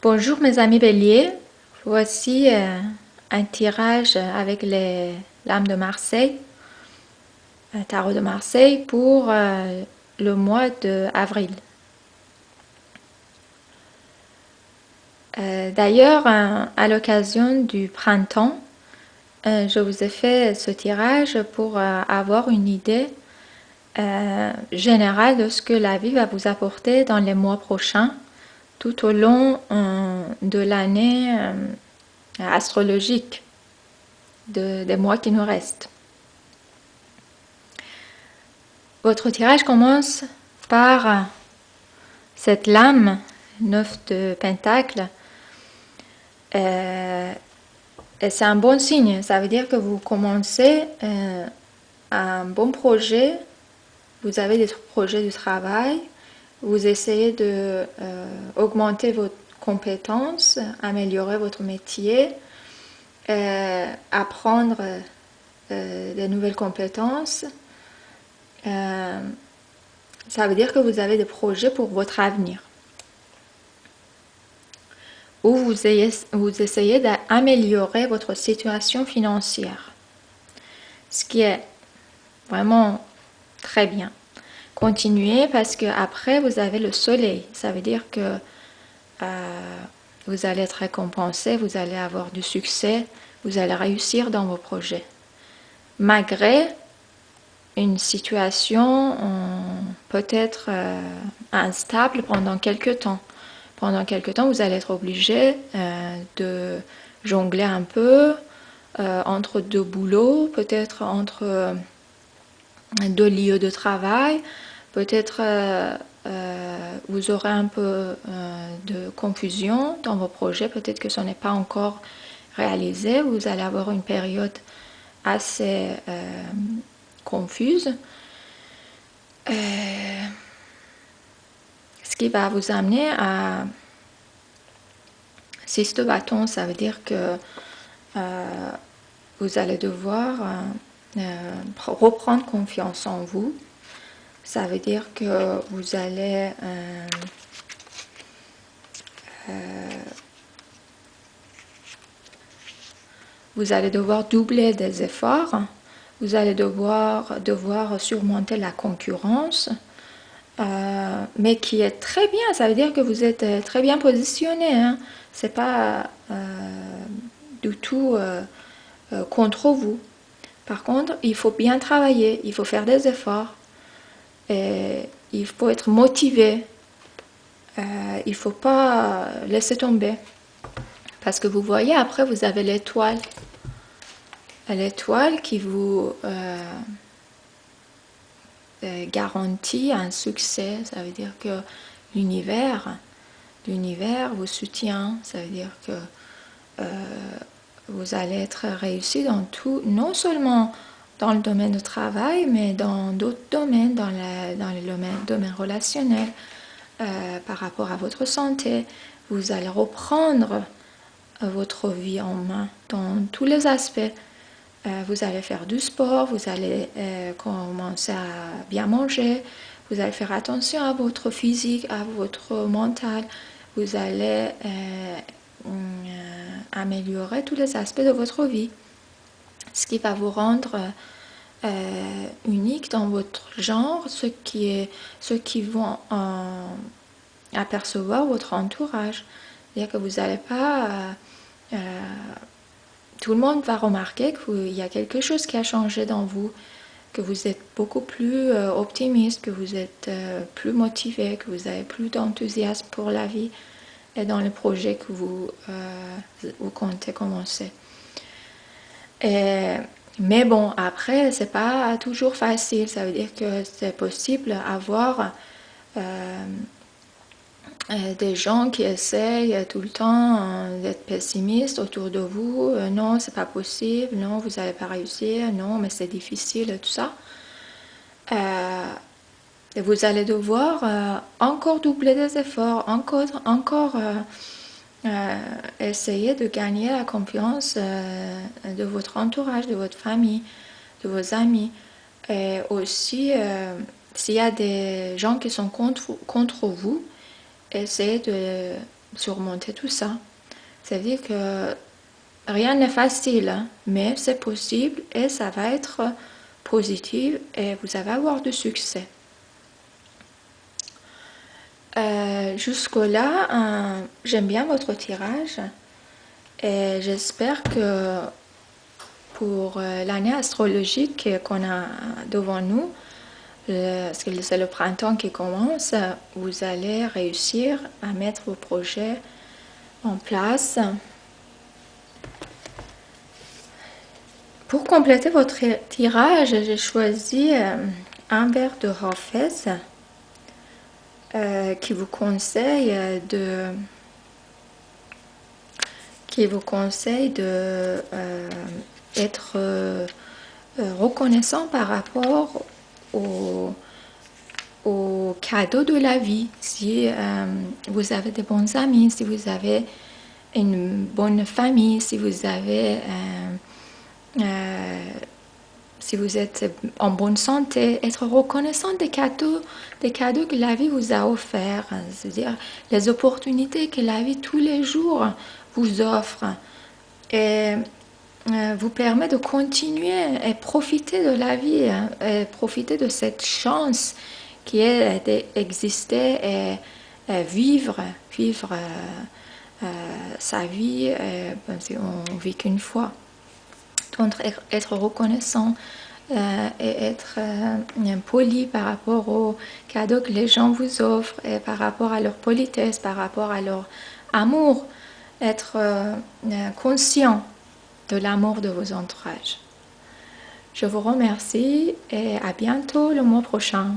Bonjour mes amis béliers, voici un tirage avec les lames de Marseille, un tarot de Marseille pour le mois d'avril. D'ailleurs, à l'occasion du printemps, je vous ai fait ce tirage pour avoir une idée générale de ce que la vie va vous apporter dans les mois prochains, tout au long de l'année astrologique des mois qui nous restent. Votre tirage commence par cette lame, 9 de Pentacle. Et c'est un bon signe, ça veut dire que vous commencez un bon projet, vous avez des projets du travail, vous essayez de augmenter vos compétences, améliorer votre métier, apprendre de nouvelles compétences. Ça veut dire que vous avez des projets pour votre avenir. Ou vous essayez d'améliorer votre situation financière. Ce qui est vraiment très bien. Continuez parce que après vous avez le soleil. Ça veut dire que vous allez être récompensé, vous allez avoir du succès, vous allez réussir dans vos projets. Malgré une situation peut-être instable pendant quelques temps. Pendant quelques temps, vous allez être obligé de jongler un peu entre deux boulots, peut-être entre deux lieux de travail, peut-être vous aurez un peu de confusion dans vos projets, peut-être que ce n'est pas encore réalisé, vous allez avoir une période assez confuse. Ce qui va vous amener à 6 de bâton, ça veut dire que vous allez devoir reprendre confiance en vous. Ça veut dire que vous allez devoir doubler des efforts. Vous allez devoir surmonter la concurrence, mais qui est très bien. Ça veut dire que vous êtes très bien positionné. Hein. C'est pas du tout contre vous. Par contre, il faut bien travailler, il faut faire des efforts, et il faut être motivé. Il ne faut pas laisser tomber. Parce que vous voyez, après, vous avez l'étoile. L'étoile qui vous garantit un succès. Ça veut dire que l'univers vous soutient. Ça veut dire que vous allez être réussi dans tout, non seulement dans le domaine du travail, mais dans d'autres domaines, dans le domaine relationnel, par rapport à votre santé. Vous allez reprendre votre vie en main dans tous les aspects. Vous allez faire du sport, vous allez commencer à bien manger, vous allez faire attention à votre physique, à votre mental, vous allez améliorer tous les aspects de votre vie, ce qui va vous rendre unique dans votre genre, ceux qui vont apercevoir votre entourage. C'est-à-dire que vous n'allez pas... tout le monde va remarquer qu'il y a quelque chose qui a changé dans vous, que vous êtes beaucoup plus optimiste, que vous êtes plus motivé, que vous avez plus d'enthousiasme pour la vie et dans les projets que vous comptez commencer. Mais bon, après, c'est pas toujours facile. Ça veut dire que c'est possible d'avoir des gens qui essayent tout le temps d'être pessimistes autour de vous. Non, c'est pas possible. Non, vous n'allez pas réussir. Non, mais c'est difficile, tout ça. Et vous allez devoir encore doubler des efforts, encore essayer de gagner la confiance de votre entourage, de votre famille, de vos amis. Et aussi, s'il y a des gens qui sont contre vous, essayez surmonter tout ça. C'est-à-dire que rien n'est facile, hein, mais c'est possible et ça va être positif et vous allez avoir du succès. Jusque-là, j'aime bien votre tirage et j'espère que pour l'année astrologique qu'on a devant nous, parce que c'est le printemps qui commence, vous allez réussir à mettre vos projets en place. Pour compléter votre tirage, j'ai choisi un verre de Hafez qui vous conseille être reconnaissant par rapport aux cadeaux de la vie. Si vous avez de bons amis, si vous avez une bonne famille, si vous avez si vous êtes en bonne santé, être reconnaissant des cadeaux que la vie vous a offerts, c'est-à-dire les opportunités que la vie tous les jours vous offre et vous permet de continuer et profiter de la vie, et profiter de cette chance qui est d'exister et vivre sa vie, on vit qu'une fois. Donc être reconnaissant et être poli par rapport aux cadeaux que les gens vous offrent et par rapport à leur politesse, par rapport à leur amour, être conscient de l'amour de vos entourages. Je vous remercie et à bientôt le mois prochain.